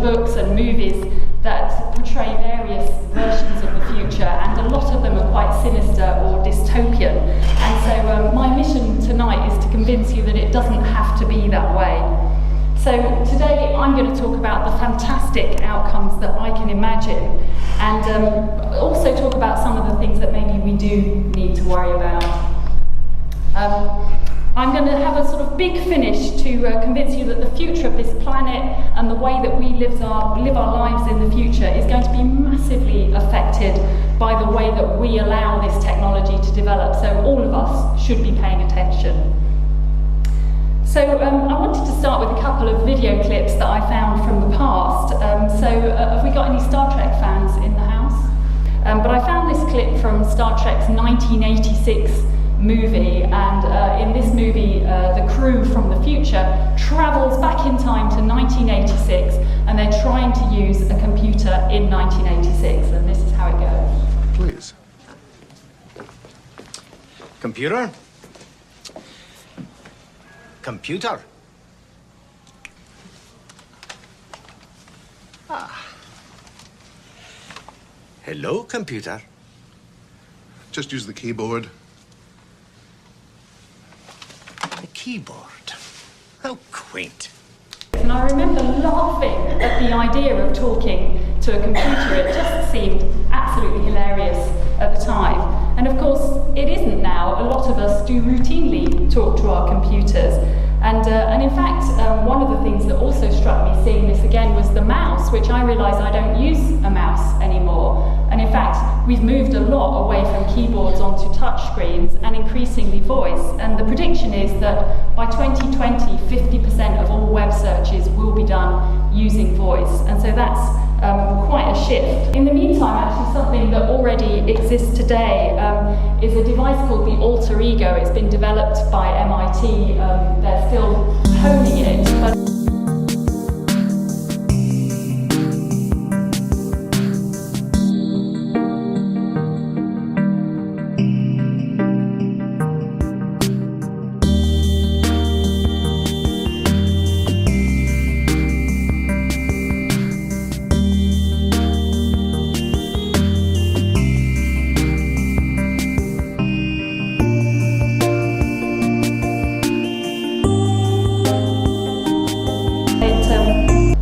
books and movies that portray various versions of the future, and a lot of them are quite sinister or dystopian. And so my mission tonight is to convince you that it doesn't have to be that way. So today I'm going to talk about the fantastic outcomes that I can imagine, and also talk about some of the things that maybe we do need to worry about. I'm going to have a sort of big finish to convince you that the future of this planet and the way that we live our lives in the future is going to be massively affected by the way that we allow this technology to develop. So all of us should be paying attention. So I wanted to start with a couple of video clips that I found from the past. Have we got any Star Trek fans in the house? But I found this clip from Star Trek's 1986 movie, and in this movie the crew from the future travels back in time to 1986, and they're trying to use a computer in 1986, and this is how it goes. Please. Computer? Computer? Ah. Hello, computer. Just use the keyboard. The keyboard? How quaint. And I remember laughing at the idea of talking to a computer. It just seemed absolutely hilarious at the time. And of course, it isn't now. A lot of us do routinely talk to our computers. And in fact, one of the things that also struck me seeing this again was the mouse, which I realise I don't use a mouse anymore. And in fact, we've moved a lot away from keyboards onto touch screens and increasingly voice. And the prediction is that by 2020, 50% of all web searches will be done using voice. And so that's quite a shift. In the meantime, actually something that already exists today is a device called the Alter Ego. It's been developed by MIT. They're still honing it. But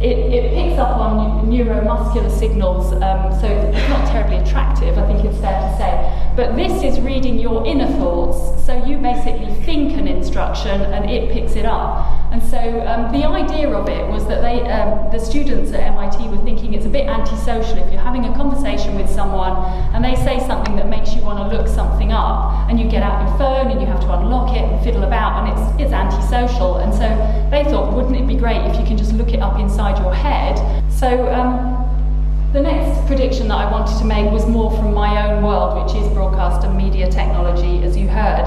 it picks up on neuromuscular signals, so it's not terribly attractive, I think it's fair to say. But this is reading your inner thoughts, so you basically think an instruction and it picks it up. And so the idea of it was that the students at MIT were thinking it's a bit antisocial if you're having a conversation with someone and they say something that makes you want to look something up, and you get out your phone and you have to unlock it and fiddle about, and it's antisocial. And so they thought, wouldn't it be great if you can just look it up inside your head? So the next prediction that I wanted to make was more from my own world, which is broadcast and media technology, as you heard.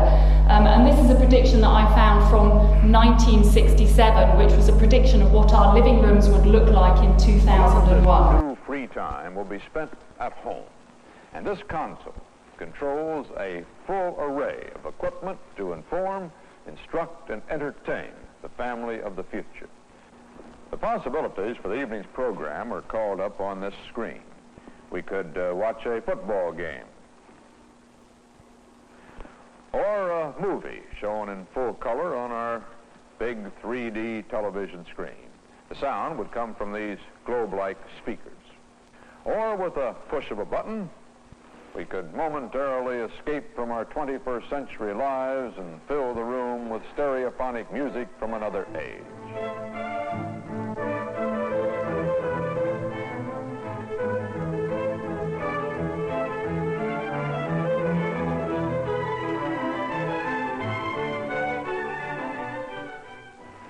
And this is a prediction that I found from 1967, which was a prediction of what our living rooms would look like in 2001. True free time will be spent at home, and this console controls a full array of equipment to inform, instruct, and entertain the family of the future. The possibilities for the evening's program are called up on this screen. We could watch a football game, or a movie shown in full color on our big 3D television screen. The sound would come from these globe-like speakers. Or with a push of a button, we could momentarily escape from our 21st century lives and fill the room with stereophonic music from another age.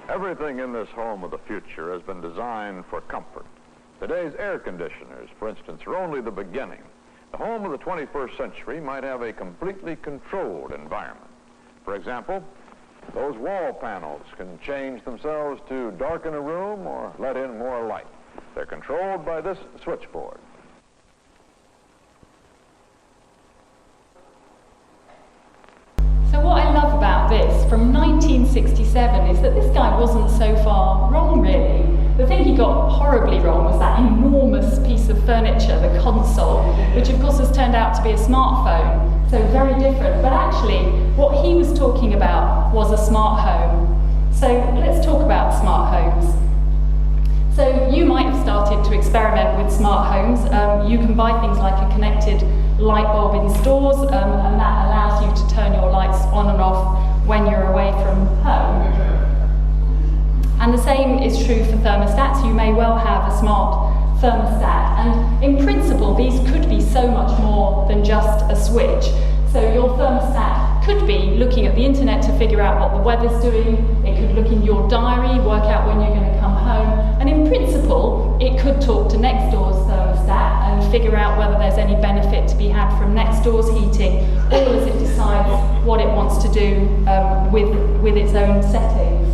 Everything in this home of the future has been designed for comfort. Today's air conditioners, for instance, are only the beginning. The home of the 21st century might have a completely controlled environment. For example, those wall panels can change themselves to darken a room or let in more light. They're controlled by this switchboard. So what I love about this from 1967 is that this guy wasn't so far wrong, really. The thing he got horribly wrong was that enormous piece of furniture, the console, which of course has turned out to be a smartphone, so very different. But actually, what he was talking about was a smart home. So let's talk about smart homes. So you might have started to experiment with smart homes. You can buy things like a connected light bulb in stores, and that allows you to turn your lights on and off when you're away from home. And the same is true for thermostats. You may well have a smart thermostat, and in principle these could be so much more than just a switch. So your thermostat could be looking at the internet to figure out what the weather's doing. It could look in your diary, work out when you're going to come home, and in principle it could talk to next door's thermostat and figure out whether there's any benefit to be had from next door's heating, all as it decides what it wants to do with its own settings.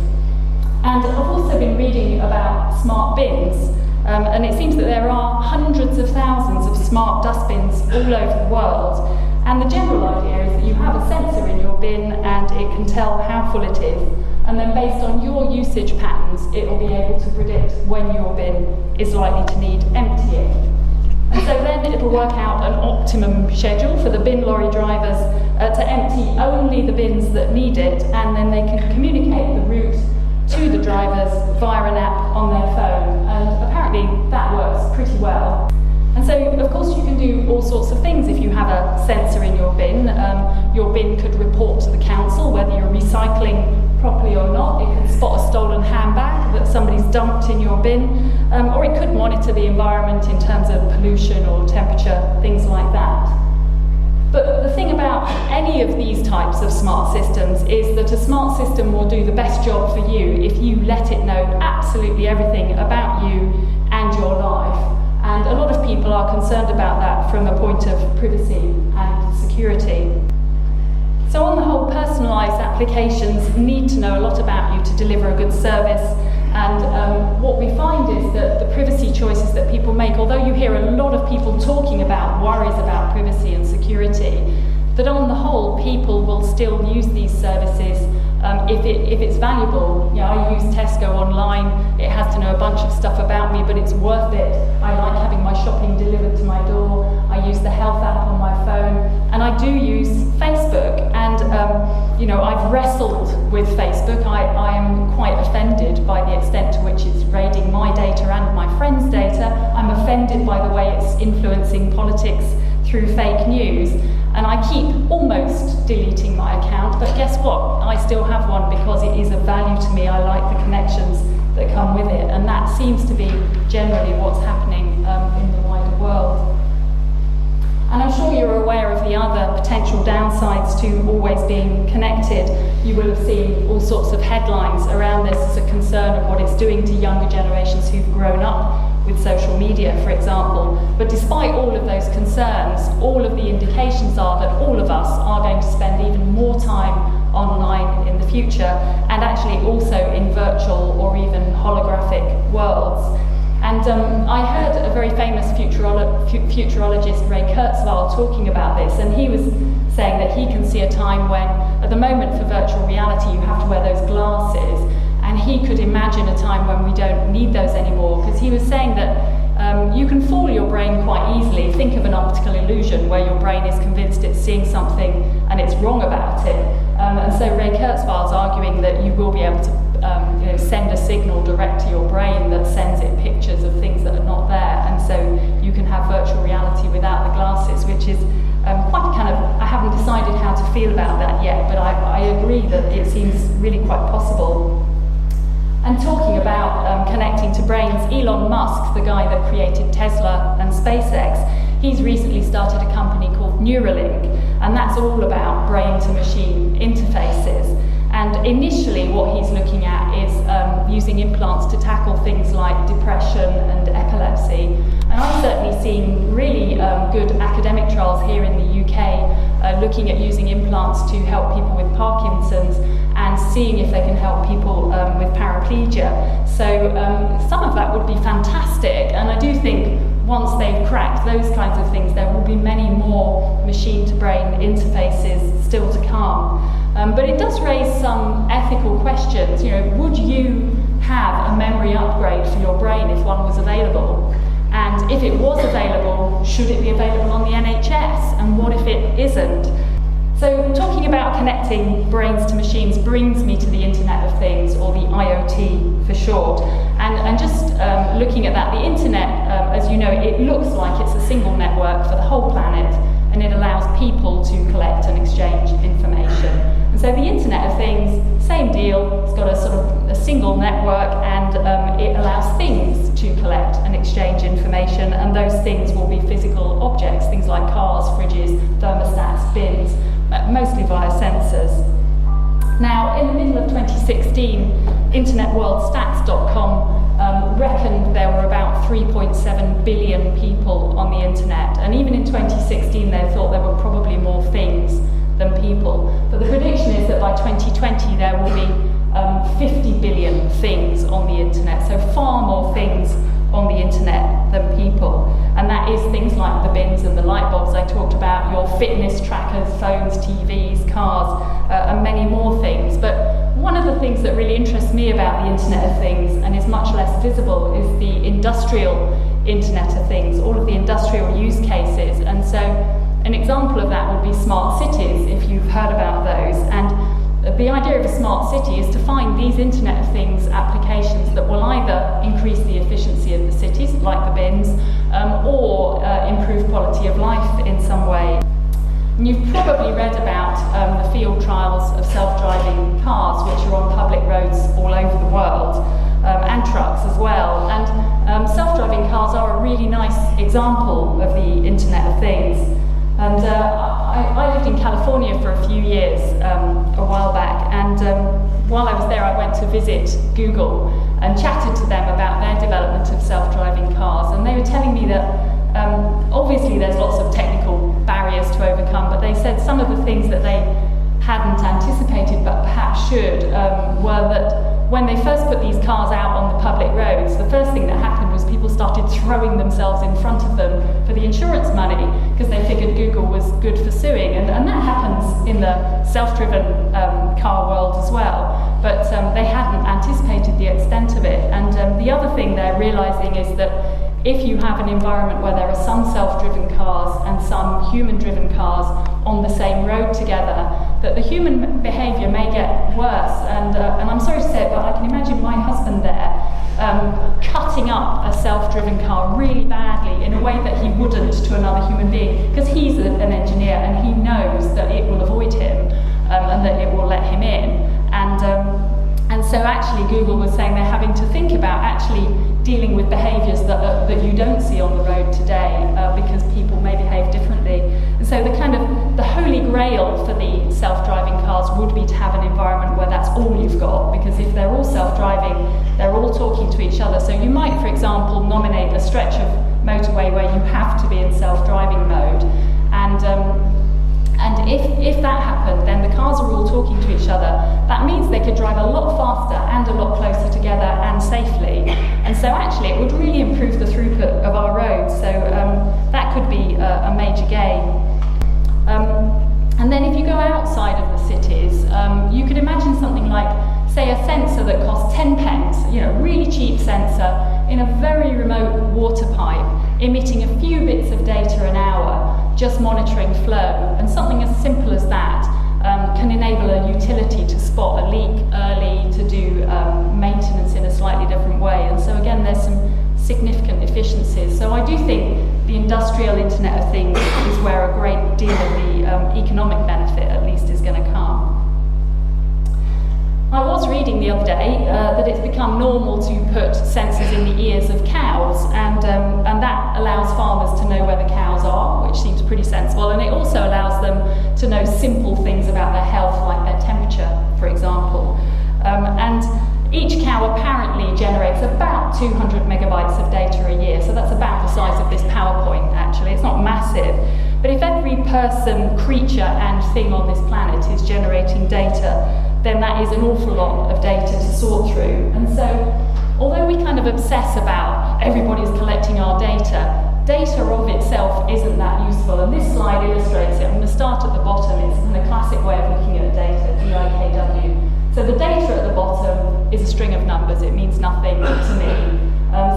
And I've also been reading about smart bins, and it seems that there are hundreds of thousands of smart dustbins all over the world. And the general idea is that you have a sensor in your bin and it can tell how full it is. And then based on your usage patterns, it will be able to predict when your bin is likely to need emptying. And so then it'll work out an optimum schedule for the bin lorry drivers to empty only the bins that need it, and then they can communicate the route to the drivers via an app on their phone. And apparently that works pretty well. And so, of course, you can do all sorts of things if you have a sensor in your bin. Your bin could report to the council whether you're recycling properly or not. It could spot a stolen handbag that somebody's dumped in your bin, or it could monitor the environment in terms of pollution or temperature, things like that. But the thing about any of these types of smart systems is that a smart system will do the best job for you if you let it know absolutely everything about you and your life. And a lot of people are concerned about that from a point of privacy and security. So on the whole, personalised applications need to know a lot about you to deliver a good service. And what we find is that the privacy choices that people make, although you hear a lot of people talking about worries about privacy and security, that on the whole, people will still use these services if it's valuable. You know, I use Tesco online. It has to know a bunch of stuff about me, but it's worth it. I like having my shopping delivered to my door. I use the health app on my phone, and I do use Facebook. And I've wrestled with Facebook. I am quite offended by the extent to which it's raiding my data and my friends' data. I'm offended by the way it's influencing politics through fake news. And I keep almost deleting my account, but guess what? I still have one because it is of value to me. I like the connections that come with it, and that seems to be generally what's happening in the wider world. And I'm sure you're aware of the other potential downsides to always being connected. You will have seen all sorts of headlines around this as a concern of what it's doing to younger generations who've grown up with social media, for example. But despite all of those concerns, all of the indications are that all of us are going to spend even more time online in the future, and actually also in virtual or even holographic worlds. And I heard a very famous futurologist, Ray Kurzweil, talking about this, and he was saying that he can see a time when, at the moment for virtual reality, you have to wear those glasses, and he could imagine a time when we don't need those anymore, because he was saying that you can fool your brain quite easily. Think of an optical illusion where your brain is convinced it's seeing something and it's wrong about it. And so Ray Kurzweil's arguing that you will be able to send a signal direct to your brain that sends it pictures of things that are not there, and so you can have virtual reality without the glasses, which is quite kind of, I haven't decided how to feel about that yet, but I agree that it seems really quite possible. And talking about connecting to brains, Elon Musk, the guy that created Tesla and SpaceX, he's recently started a company called Neuralink, and that's all about brain-to-machine interfaces. And initially what he's looking at is using implants to tackle things like depression and epilepsy. And I've certainly seen really good academic trials here in the UK looking at using implants to help people with Parkinson's and seeing if they can help people with paraplegia. So some of that would be fantastic, and I do think once they've cracked those kinds of things, there will be many more machine-to-brain interfaces still to come. But it does raise some ethical questions. Would you have a memory upgrade for your brain if one was available? And if it was available, should it be available on the NHS? And what if it isn't? So talking about connecting brains to machines brings me to the Internet of Things, or the IoT for short. And just looking at that, the Internet, as you know, it looks like it's a single network for the whole planet, and it allows people to collect and exchange information. And so the Internet of Things, same deal, it's got a sort of a single network, and it allows things to collect and exchange information, and those things will be physical objects, things like cars, fridges, thermostats, bins, mostly via sensors. Now, in the middle of 2016, InternetWorldStats.com reckoned there were about 3.7 billion people on the internet, and even in 2016 they thought there were probably more things than people. But the prediction is that by 2020 there will be 50 billion things on the internet, so far more things on the internet than people. And that is things like the bins and the light bulbs I talked about, your fitness trackers, phones, TVs, cars, and many more things. But one of the things that really interests me about the Internet of Things, and is much less visible, is the industrial Internet of Things, all of the industrial use cases. And so an example of that would be smart cities, if you've heard about those. And the idea of a smart city is to find these Internet of Things applications that will either increase the efficiency of the cities, like the bins, or improve quality of life in some way. And you've probably read about the field trials of self-driving cars, which are on public roads all over the world, and trucks as well. And self-driving cars are a really nice example of the Internet of Things. And I lived in California for a few years a while back, and while I was there I went to visit Google and chatted to them about their development of self-driving cars, and they were telling me that obviously there's lots of technical barriers to overcome, but they said some of the things that they hadn't anticipated but perhaps should were that when they first put these cars out on the public roads, the first thing that happened was people started throwing themselves in front of them for the insurance money, because they figured Google was good for suing. And that happens in the self-driven car world as well. But they hadn't anticipated the extent of it. And the other thing they're realizing is that if you have an environment where there are some self-driven cars and some human-driven cars on the same road together, that the human behaviour may get worse. And I'm sorry to say it, but I can imagine my husband there cutting up a self-driven car really badly in a way that he wouldn't to another human being, because he's an engineer and he knows that it will avoid him and that it will let him in. And so actually Google was saying they're having to think about actually dealing with behaviours that you don't see on the road today because people may behave differently. And so the holy grail for the self-driving cars would be to have an environment where that's all you've got, because if they're all self-driving, they're all talking to each other. So you might, for example, nominate a stretch of motorway where you have to be in self-driving mode, and if that happened, then the cars are all talking to each other. That means they could drive a lot faster and a lot closer together and safely. And so actually it would really improve the throughput of our roads. So that could be a major gain. And then if you go outside of the cities, you could imagine something like, say, a sensor that costs 10 pence, really cheap sensor in a very remote water pipe, emitting a few bits of data an hour, just monitoring flow. And something as simple as that can enable a utility to spot a leak early, to do maintenance in a slightly different way. And so again, there's some significant efficiencies. So I do think the industrial Internet of Things is where a great deal of the economic benefit at least is going to come. I was reading the other day that it's become normal to put sensors in the ears of cows, and that allows farmers to know where the cows are, which seems pretty sensible, and it also allows them to know simple things about their health, like their temperature, for example. And each cow apparently generates about 200 megabytes of data a year, so that's about the size of this PowerPoint, actually. It's not massive. But if every person, creature and thing on this planet is generating data, then that is an awful lot of data to sort through. And so, although we kind of obsess about everybody's collecting our data, data of itself isn't that useful. And this slide illustrates it. I'm going to start at the bottom. It's kind of a classic way of looking at data, DIKW. So the data at the bottom is a string of numbers. It means nothing to me.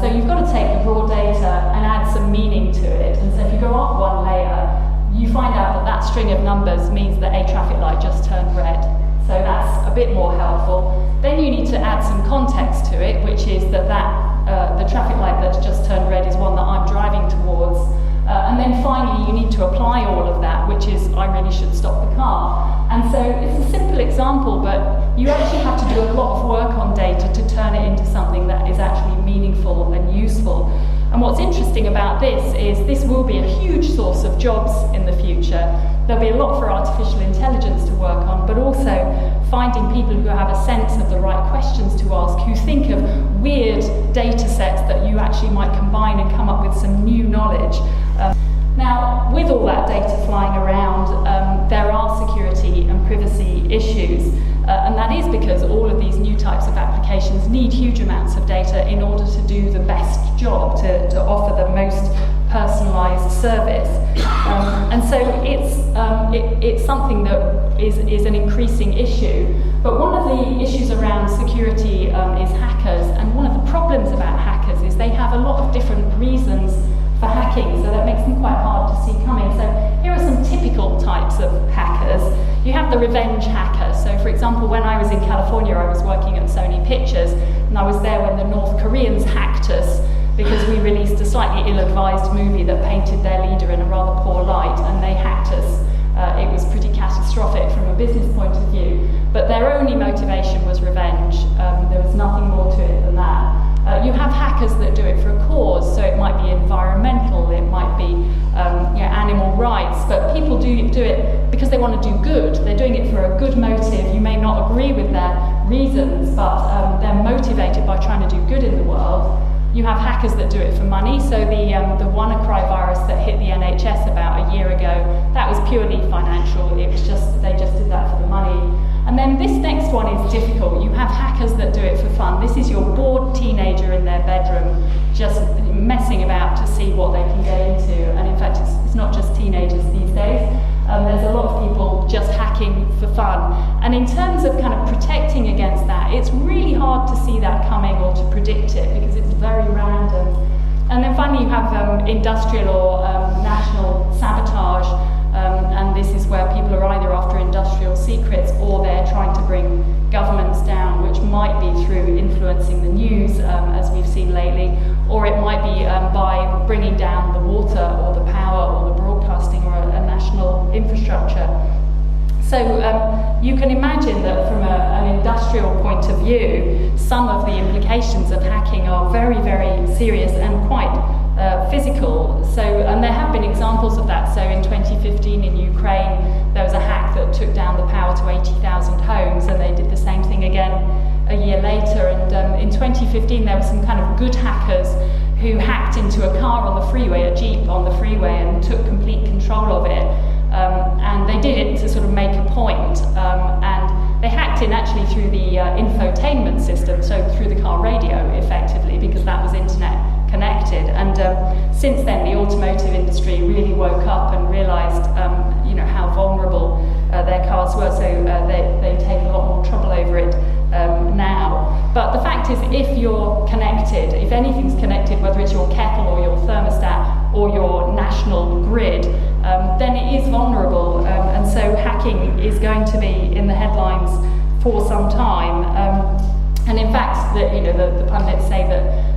So you've got to take the raw data and add some meaning to it. And so if you go up one layer, you find out that that string of numbers means that a traffic light just turned red. So that's a bit more helpful. Then you need to add some context to it, which is that the traffic light that's just turned red is one that I'm driving towards. And then finally, you need to apply all of that, which is, I really should stop the car. And so it's a simple example, but you actually have to do a lot of work on data to turn it into something that is actually meaningful and useful. And what's interesting about this is this will be a huge source of jobs in the future. There'll be a lot for artificial intelligence to work on, but also finding people who have a sense of the right questions to ask, who think of weird data sets that you actually might combine and come up with some new knowledge. Now, with all that data flying around, there are security and privacy issues, and that is because all of these new types of applications need huge amounts of data in order to do the best job, to offer the most personalised service. And so it's something that is an increasing issue. But one of the issues around security is hackers, and one of the problems about hackers is they have a lot of different reasons for hacking, so that makes them quite hard to see coming. So here are some typical types of hackers. You have the revenge hacker. So for example, when I was in California, I was working at Sony Pictures, and I was there when the North Koreans hacked us because we released a slightly ill-advised movie that painted their leader in a rather poor light, and they hacked us. It was pretty catastrophic from a business point of view, but their only motivation was revenge. There was nothing more to it than that. You have hackers that do it for a cause, so it might be environmental, it might be animal rights, but people do it because they want to do good. They're doing it for a good motive. You may not agree with their reasons, but they're motivated by trying to do good in the world. You have hackers that do it for money, so the WannaCry virus that hit the NHS about a year ago, that was purely financial. It was they just did that for the money. And then this next one is difficult. You have hackers that do it for fun. This is your bored teenager in their bedroom just messing about to see what they can get into. And in fact, it's not just teenagers these days. There's a lot of people just hacking for fun. And in terms of kind of protecting against that, it's really hard to see that coming or to predict it because it's very random. And then finally you have industrial or national sabotage. And this is where people are either after industrial secrets or they're trying to bring governments down, which might be through influencing the news, as we've seen lately, or it might be by bringing down the water or the power or the broadcasting or a national infrastructure. So you can imagine that from an industrial point of view, some of the implications of hacking are very, very serious and quite physical. So, and there have been examples of that. So in 2015 in Ukraine, there was a hack that took down the power to 80,000 homes, and they did the same thing again a year later. And in 2015, there were some kind of good hackers who hacked into a car on the freeway, a Jeep on the freeway, and took complete control of it. And they did it to sort of make a point. And they hacked in actually through the infotainment system, so through the car radio, effectively, because that was internet connected. And since then, the automotive industry really woke up and realised, how vulnerable their cars were. So they take a lot more trouble over it now. But the fact is, if you're connected, if anything's connected, whether it's your kettle or your thermostat or your national grid, then it is vulnerable. And so hacking is going to be in the headlines for some time. And in fact, the pundits say that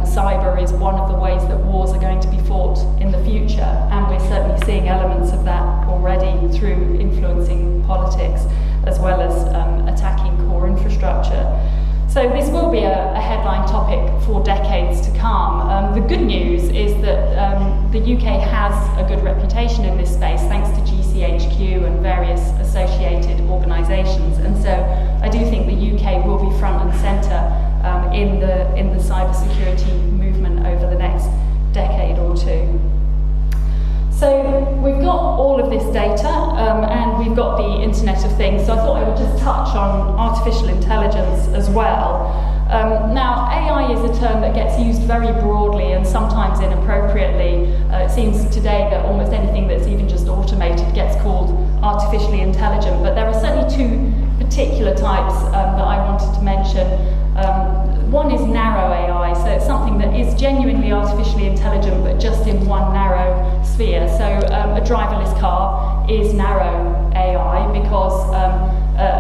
cyber is one of the ways that wars are going to be fought in the future, and we're certainly seeing elements of that already through influencing politics as well as attacking core infrastructure. So this will be a headline topic for decades to come. The good news is that the UK has a good reputation in this space thanks to GCHQ and various associated organisations, and so I do think the UK will be front and centre in the cybersecurity movement over the next decade or two. So we've got all of this data and we've got the Internet of Things, so I thought I would just touch on artificial intelligence as well. Now, AI is a term that gets used very broadly and sometimes inappropriately. It seems today that almost anything that's even just automated gets called artificially intelligent, but there are certainly two particular types artificially intelligent, but just in one narrow sphere. So a driverless car is narrow AI because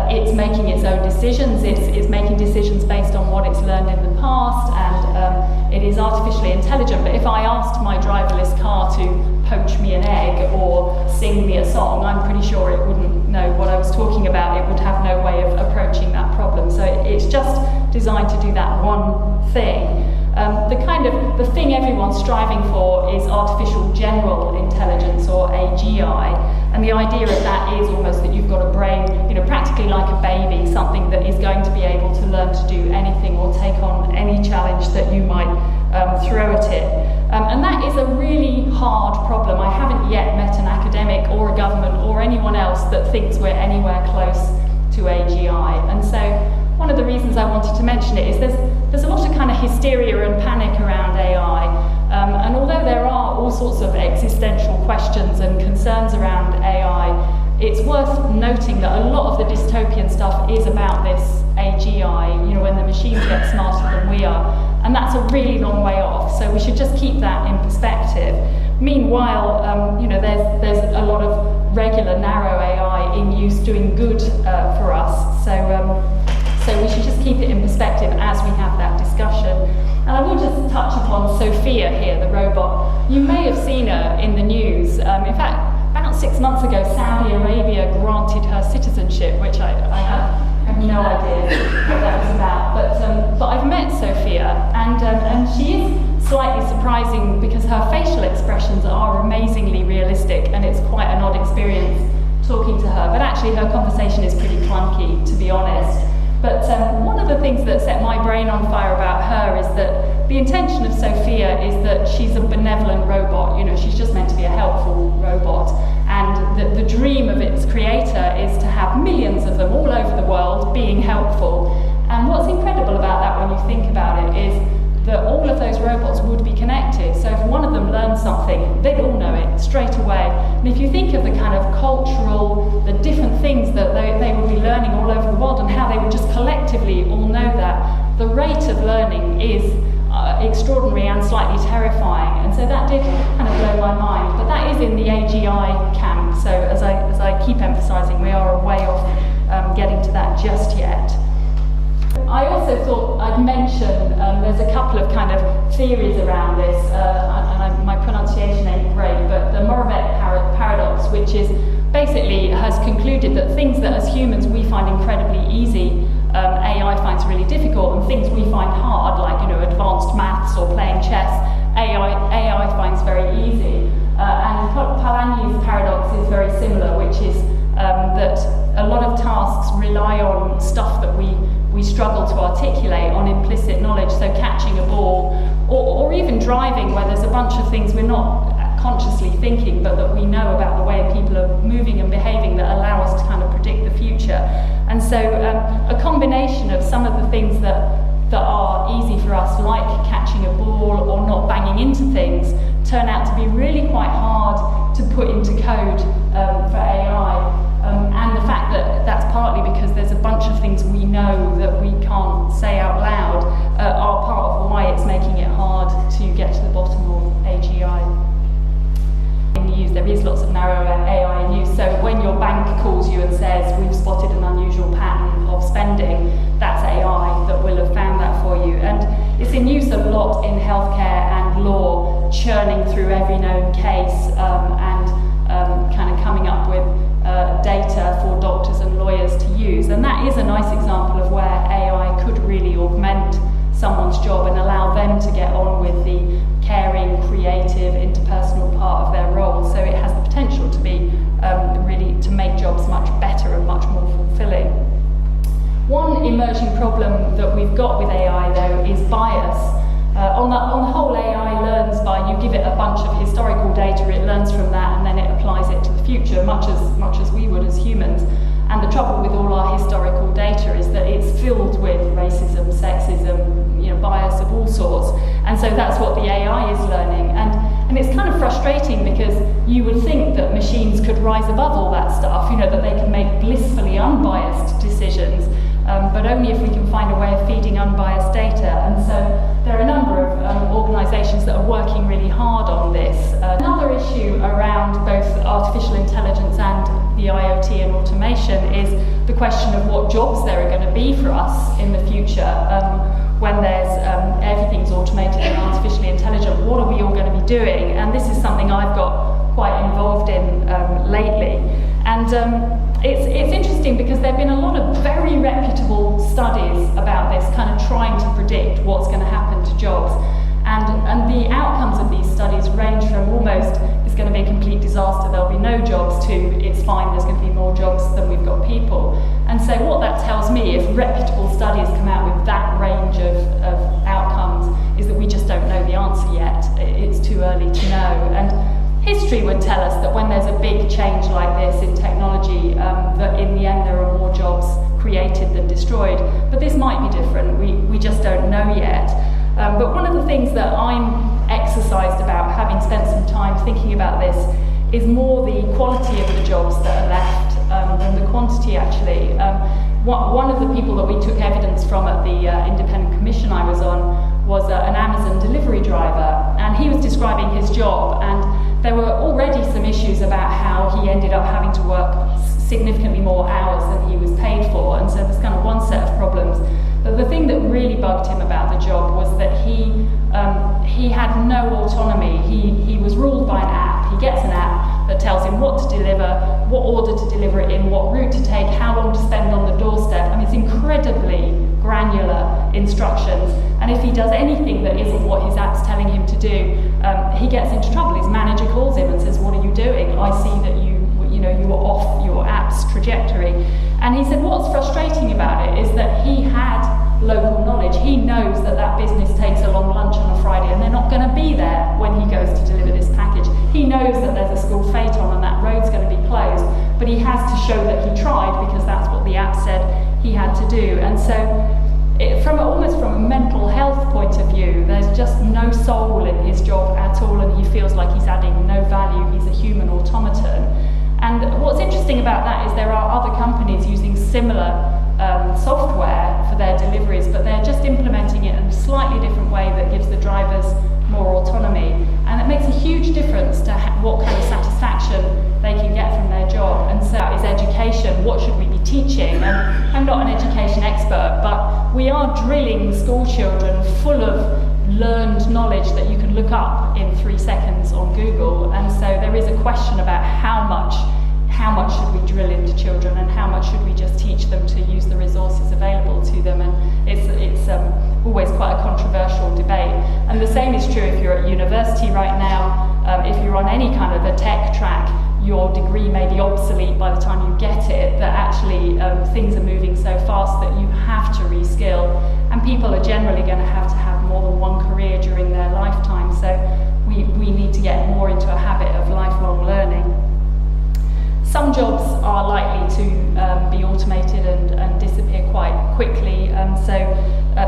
it's making its own decisions, it's making decisions based on what it's learned in the past, and it is artificially intelligent. But if I asked my driverless car to poach me an egg or sing me a song, I'm pretty sure it wouldn't know what I was talking about. It would have no way of approaching that problem. So it's just designed to do that one thing. The thing everyone's striving for is artificial general intelligence, or AGI, and the idea of that is almost that you've got a brain, practically like a baby, something that is going to be able to learn to do anything or take on any challenge that you might throw at it. And that is a really hard problem. I haven't yet met an academic or a government or anyone else that thinks we're anywhere close to AGI. And so one of the reasons I wanted to mention it is there's a lot of kind of hysteria and panic around AI, and although there are all sorts of existential questions and concerns around AI, it's worth noting that a lot of the dystopian stuff is about this AGI, when the machines get smarter than we are, and that's a really long way off, so we should just keep that in perspective. Meanwhile, there's a lot of regular narrow AI in use doing good for us, so we should just keep it in perspective as we have that discussion. And I will just touch upon Sophia here, the robot. You may have seen her in the news. In fact, about 6 months ago, Saudi Arabia granted her citizenship, which I have no idea what that was about. But I've met Sophia, and she is slightly surprising because her facial expressions are amazingly realistic, and it's quite an odd experience talking to her. But actually, her conversation is pretty clunky, to be honest. But one of the things that set my brain on fire about her is that the intention of Sophia is that she's a benevolent robot. She's just meant to be a helpful robot. And the dream of its creator is to have millions of them all over the world being helpful. And what's incredible about that when you think about it is that all of those robots would be connected. So if one of them learned something, they'd all know it straight away. And if you think of the kind of cultural, the different things that they would be learning all over the world and how they would just collectively all know that, the rate of learning is extraordinary and slightly terrifying. And so that did kind of blow my mind. But that is in the AGI camp. So as I keep emphasising, we are a way off getting to that just yet. I also thought I'd mention, there's a couple of kind of theories around this, and my pronunciation ain't great, but the moravec paradox, which is basically has concluded that things that as humans we find incredibly easy, AI finds really difficult, and things we find hard, like advanced maths or playing chess, AI finds very easy. And Polanyi's paradox is very similar, which is that a lot of tasks rely on stuff that we struggle to articulate, on implicit knowledge, so catching a ball, or even driving, where there's a bunch of things we're not consciously thinking, but that we know about the way people are moving and behaving that allow us to kind of predict the future. And so a combination of some of the things that are easy for us, like catching a ball or not banging into things, turn out to be really quite hard to put into code for AI. And the fact that that's partly because there's a bunch of things we know that we can't say out loud are part of why it's making it hard to get to the bottom of AGI. In use, there is lots of narrow AI in use, so when your bank calls you and says, we've spotted an unusual pattern of spending, that's AI that will have found that for you. And it's in use a lot in healthcare and law, churning through every known case and kind of coming up with data for doctors and lawyers to use. And that is a nice example of where AI could really augment someone's job and allow them to get on with the caring, creative, interpersonal part of their role. So it has the potential to be really to make jobs much better and much more fulfilling. One emerging problem that we've got with AI, though, is bias. On the whole, AI learns by, you give it a bunch of historical data, it learns from that, and then it applies it to the future, much as we would as humans. And the trouble with all our historical data is that it's filled with racism, sexism, bias of all sorts. And so that's what the AI is learning. And it's kind of frustrating because you would think that machines could rise above all that stuff, that they can make blissfully unbiased decisions. but only if we can find a way of feeding unbiased data. And so there are a number of organisations that are working really hard on this. Another issue around both artificial intelligence and the IoT and automation is the question of what jobs there are going to be for us in the future. When there's everything's automated and artificially intelligent, what are we all going to be doing? And this is something I've got quite involved in lately. And it's interesting because there have been a lot of very reputable studies about this, kind of trying to predict what's going to happen to jobs. And the outcomes of these studies range from almost it's going to be a complete disaster, there'll be no jobs, to it's fine, there's going to be more jobs than we've got people. And so what that tells me, if reputable studies come out with that range of outcomes, is that we just don't know the answer yet. It's too early to know. And history would tell us that when there's a big change like this in technology, that in the end there are more jobs created than destroyed. But this might be different. We just don't know yet. But one of the things that I'm exercised about, having spent some time thinking about this, is more the quality of the jobs that are left than the quantity, actually. One of the people that we took evidence from at the independent commission I was on was an Amazon delivery driver, and he was describing his job, and there were already some issues about how he ended up having to work significantly more hours than he was paid for, and so there's kind of one set of problems. But the thing that really bugged him about the job was that he had no autonomy. He was ruled by an app. He gets an app that tells him what to deliver, what order to deliver it in, what route to take, how long to spend on the doorstep. I mean, it's incredibly granular instructions. And if he does anything that isn't what his app's telling him to do, he gets into trouble. His manager calls him and says, "What are you doing? I see that you were off your app's trajectory." And he said what's frustrating about it is that he had local knowledge. He knows that that business takes a long lunch on a Friday and they're not going to be there when he goes to deliver this package. He knows that there's a school phaeton and that road's going to be closed, but he has to show that he tried because that's what the app said he had to do. And so almost from a mental health point of view, there's just no soul in his job at all, and he feels like he's adding no value. He's a human automaton. And what's interesting about that is there are other companies using similar software for their deliveries, but they're just implementing it in a slightly different way that gives the drivers more autonomy. And it makes a huge difference to what kind of satisfaction they can get from their job. And so is education. What should we be teaching? And I'm not an education expert, but we are drilling school children full of learned knowledge that you can look up in 3 seconds on Google. And so there is a question about how much should we drill into children and how much should we just teach them to use the resources available to them. And it's always quite a controversial debate. And the same is true if you're at university right now. If you're on any kind of a tech track, your degree may be obsolete by the time you get it, that actually things are moving so fast that you have to reskill, and people are generally going to have more than one career during their lifetime, so we need to get more into a habit of lifelong learning. Some jobs are likely to be automated and disappear quite quickly, so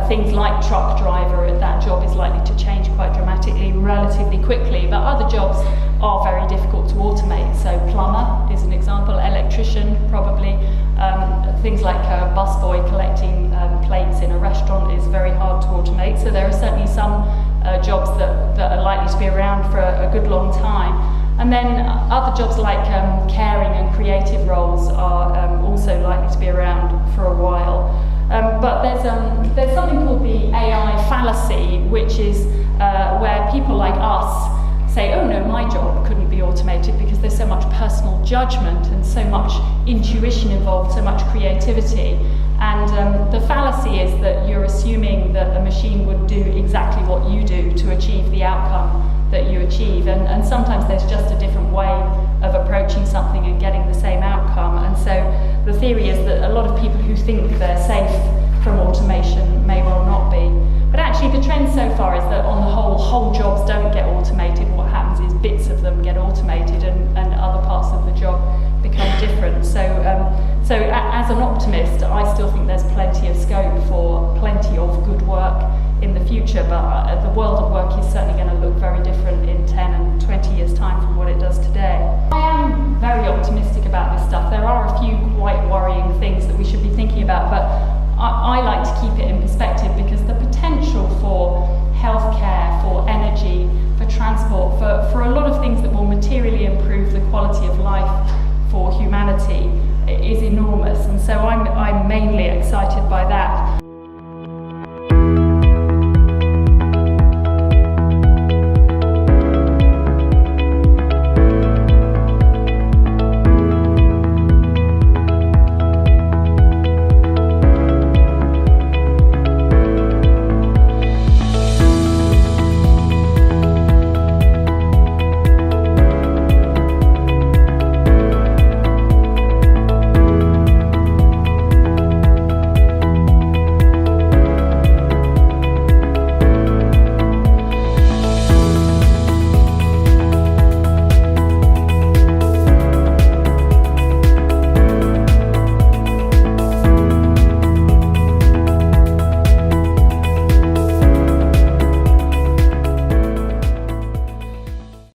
things like truck driver, that job is likely to change quite dramatically, relatively quickly, but other jobs are very difficult to automate. So plumber is an example, electrician probably, things like a busboy collecting plates in a restaurant is very hard to automate, so there are certainly some jobs that are likely to be around for a good long time. And then other jobs like caring and creative roles are also likely to be around for a while. But there's something called the AI fallacy, which is where people like us say, oh no, my job couldn't be automated because there's so much personal judgment and so much intuition involved, so much creativity. And the fallacy is that you're assuming that the machine would do exactly what you do to achieve the outcome that you achieve. And sometimes there's just a different way of approaching something and getting the same outcome. And so the theory is that a lot of people who think they're safe from automation may well not be. But actually the trend so far is that on the whole jobs don't get automated. What happens is bits of them get automated and other parts of the job become different. So as an optimist, I still think there's plenty of scope for plenty of good work in the future, but the world of work is certainly going to look very different in 10 and 20 years' time from what it does today. I am very optimistic about this stuff. There are a few quite worrying things that we should be thinking about, but I like to keep it in perspective, because the potential for healthcare, for energy, for transport, for a lot of things that will materially improve the quality of life for humanity is enormous, and so I'm mainly excited by that.